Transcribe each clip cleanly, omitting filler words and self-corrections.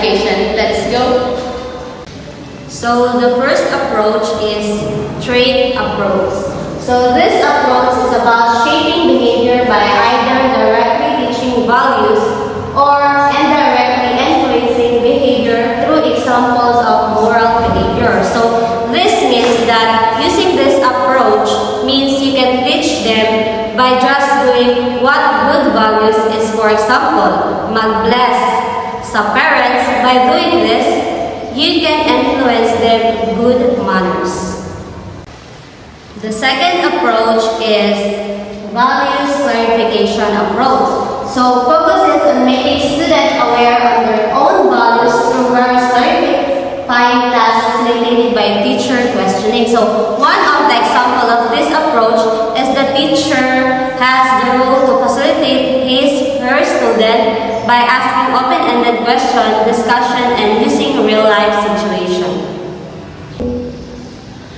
clarification. Let's go. So the first approach is trait approach. So this approach is about shaping behavior by either directly teaching values or indirectly influencing behavior through examples of moral behavior. So this means that using this approach means you can teach them by just doing what good values is. For example, mag-bless sa parents. By doing this, you can influence them good manners. The second approach is values clarification approach. So focuses on making students aware of their own values through various clarifying tasks facilitated by teacher questioning. So one of the example of this approach is the teacher has the role to facilitate her student by asking open-ended question, discussion, and using real-life situation.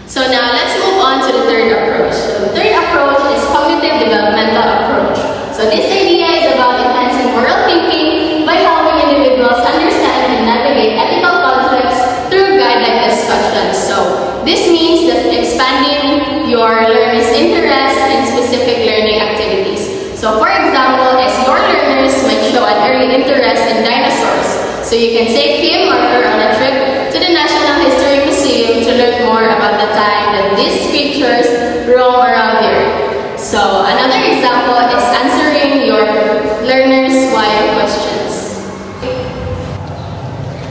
So now let's move on to the third approach. So the third approach is cognitive developmental approach. So this idea is about enhancing moral thinking by helping individuals understand and navigate ethical conflicts through guided discussions. So this means that expanding your learners' interest in specific learning activities. So for example, as your learners might show an early interest in dinosaurs, so you can take him or her on a trip to the National History Museum to learn more about the time that these creatures roam around here. So another example is answering your learners' why questions.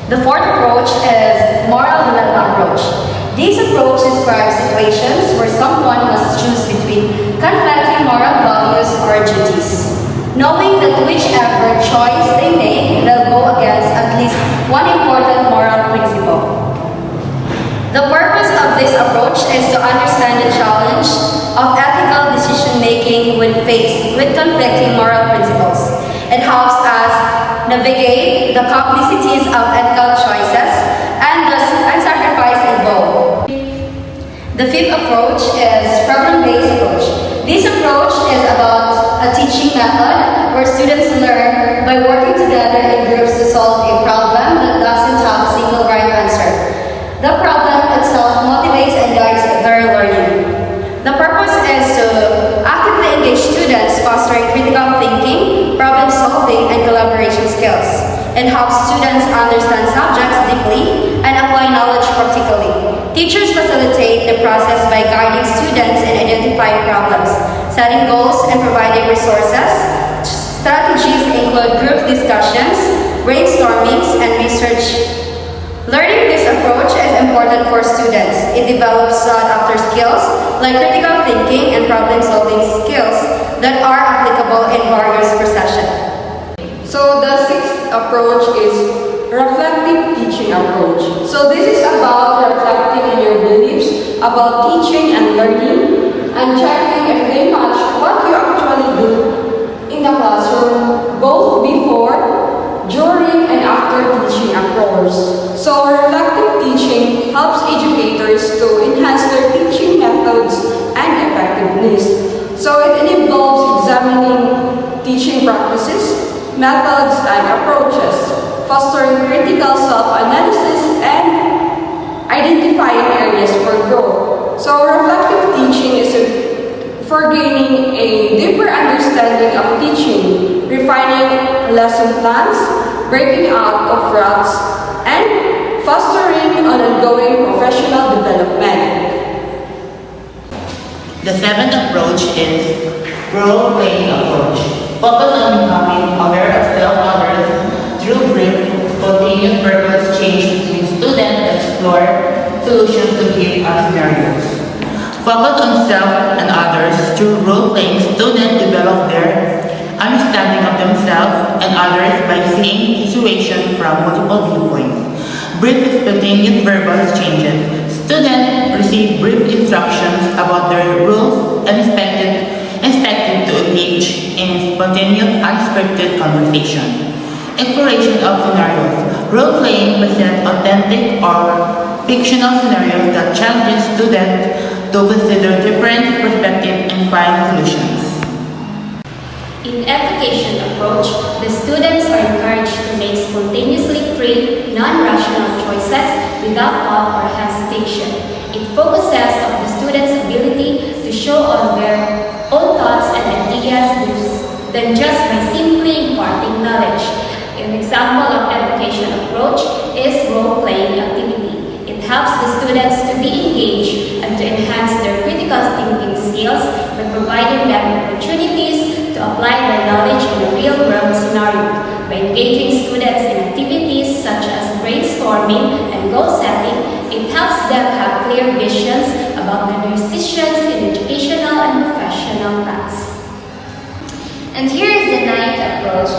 The fourth approach is moral dilemma approach. This approach describes situations where someone must choose between conflicting moral values or duties, knowing that whichever choice they make will go against at least one important moral principle. The purpose of this approach is to understand the challenge of ethical decision-making when faced with conflicting moral principles. It helps us navigate the complexities of ethical choices and the sacrifice involved. The fifth approach is problem-based approach. This approach is about a teaching method where students learn by working together in groups to solve a problem that doesn't have a single right answer. The problem itself motivates and guides their learning. The purpose is to actively engage students, fostering critical thinking, problem solving, and collaboration skills. It helps students understand subjects deeply and apply knowledge practically. Teachers facilitate the process by guiding students in identifying problems, setting goals, and providing resources. Strategies include group discussions, brainstormings, and research. Learning this approach is important for students. It develops sought-after skills like critical thinking and problem-solving skills that are applicable in various professions. So the sixth approach is reflective teaching approach. So this is about reflecting on your beliefs about teaching and learning and checking if they match what you actually do in the classroom, both before, during, and after teaching a course. So reflective teaching helps educators to enhance their teaching methods and effectiveness. So it involves examining teaching practices, methods, and approaches, fostering critical self-analysis and identifying areas for growth. So reflective teaching is for gaining a deeper understanding of teaching, refining lesson plans, breaking out of ruts, and fostering ongoing professional development. The seventh approach is role-playing approach. Focus on becoming aware of self-others through brief, spontaneous verbal exchange between students that explore solutions to given scenarios. Focus on self and others through role-playing. Students develop their understanding of themselves and others by seeing situations from multiple viewpoints. Brief spontaneous verbal exchanges. Students receive brief instructions about their rules and expected to engage in spontaneous, unscripted conversation. Exploration of scenarios. Role-playing presents authentic or fictional scenarios that challenges students to consider different perspectives and find solutions. In In education approach, the students are encouraged to make spontaneously free, non-rational choices without thought or hesitation. It focuses on the students' ability to show on their own thoughts and ideas than just by simply imparting knowledge. An example of education approach is role-playing activity. It helps the students to be engaged and to enhance their critical thinking skills by providing them opportunities to apply their knowledge in a real-world scenario. By engaging students in activities such as brainstorming and goal setting, it helps them have clear visions about their decisions in educational and professional paths. And here is the ninth approach,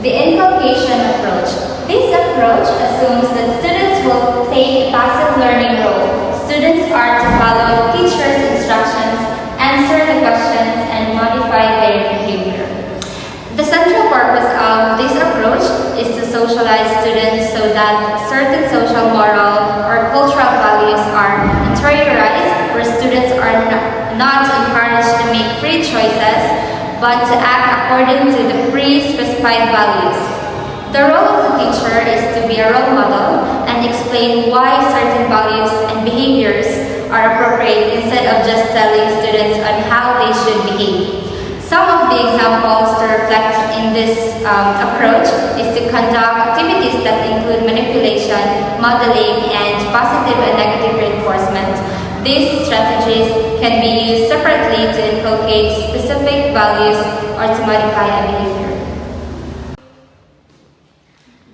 the inculcation approach. This approach assumes that students will take a passive learning role. Students are to follow teachers' instructions, answer the questions, and modify their behavior. The central purpose of this approach is to socialize students so that certain social, moral, or cultural values are interiorized, where students are not encouraged to make free choices, but to act according to the pre-specified values. The role of the teacher is to be a role model and explain why certain values and behaviors are appropriate instead of just telling students on how they should behave. Some of the examples to reflect in this approach is to conduct activities that include manipulation, modeling, and positive and negative reinforcement. These strategies can be used separately to inculcate specific values or to modify a behavior.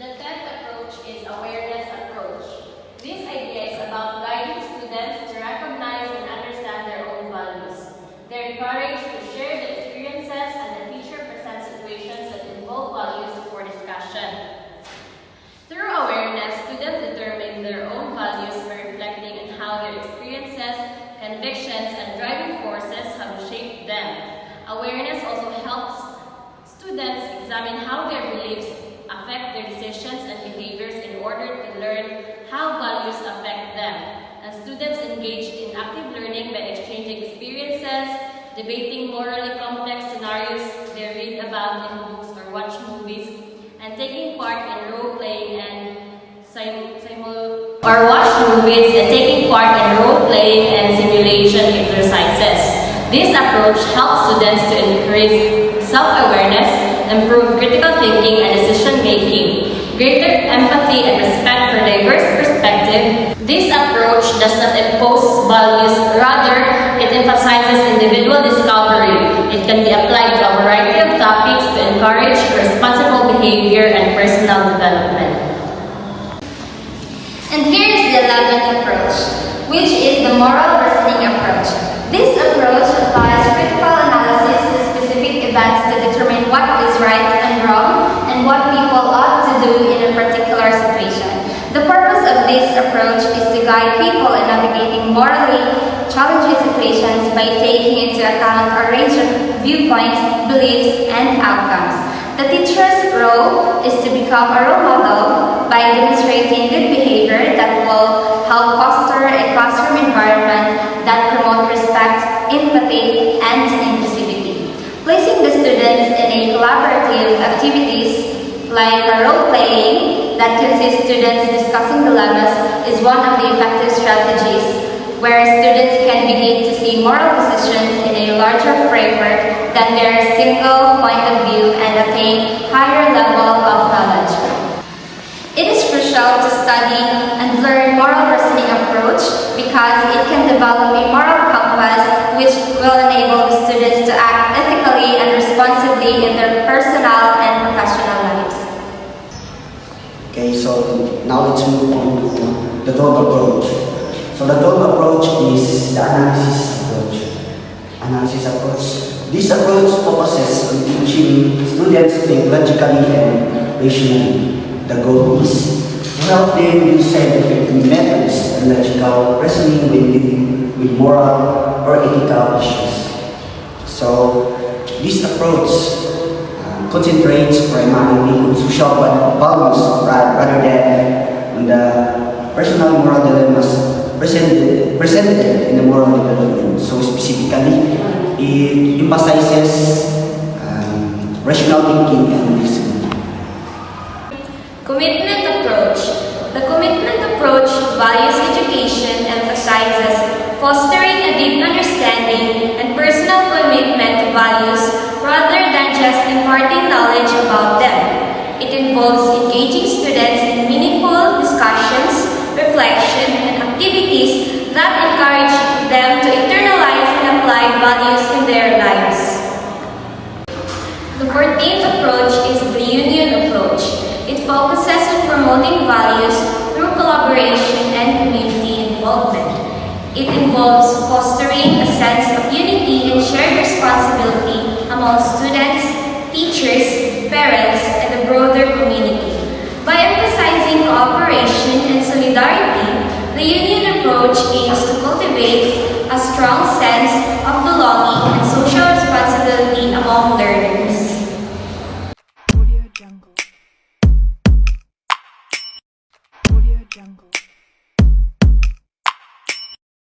The 10th approach is awareness approach. This idea is about guiding students to recognize and understand their own values. They're encouraged to share their experiences, and the teacher presents situations that involve values for discussion. Through awareness, students determine their own values by reflecting on how their experiences, convictions, and driving forces have shaped them. Awareness also helps students examine how their beliefs affect their decisions and behaviors in order to learn how values affect them. And students engage in active learning by exchanging experiences, debating morally complex scenarios they read about in books or watch movies, and taking part in role-playing and simulation exercises. This approach helps students to increase self-awareness, improve critical thinking and decision-making, greater empathy and respect for diverse perspectives. This approach does not impose values, rather, it emphasizes individual discovery. It can be applied to a variety of topics to encourage responsible behavior and personal development. And here is the 11th approach, which is the moral reasoning approach. This approach applies critical analysis to specific events to determine what is right and wrong and what people ought to do in a particular situation. The purpose of this approach is to guide people in navigating morally challenging situations by taking into account a range of viewpoints, beliefs, and outcomes. The teacher's role is to become a role model by demonstrating good behavior that will help foster a classroom environment that promotes respect, empathy, and inclusivity. Placing the students in a collaborative activities like a role-playing that consists students discussing dilemmas is one of the effective strategies where students can begin to see moral decisions in a larger framework than their single point of view and attain higher level of knowledge. It is crucial to study and learn moral reasoning approach because it can develop a moral compass which will enable the students to act ethically and responsibly in their personal and professional lives. Okay, so now let's move on to the 12th approach. So the 12th approach is the analysis approach. This approach focuses on teaching students to think logically and rationally. The goal is to help them use scientific methods and logical reasoning when dealing with moral or ethical issues. So this approach concentrates primarily on social values rather than on the personal moral dilemmas presented in the moral development. So specifically, it emphasizes rational thinking, and listening. Commitment approach. The commitment approach values education, emphasizes fostering a deep understanding and personal commitment to values rather than just imparting knowledge about them. It involves engaging students in meaningful discussions, reflection, and activities that encourage them to internalize and apply values in their lives. The 14th approach is the union approach. It focuses on promoting values through collaboration and community involvement. It involves fostering a sense of unity and shared responsibility among students, teachers, parents, and the broader community. By emphasizing cooperation and solidarity, the union approach aims to cultivate a strong sense of belonging and social responsibility among learners. Audio Jungle.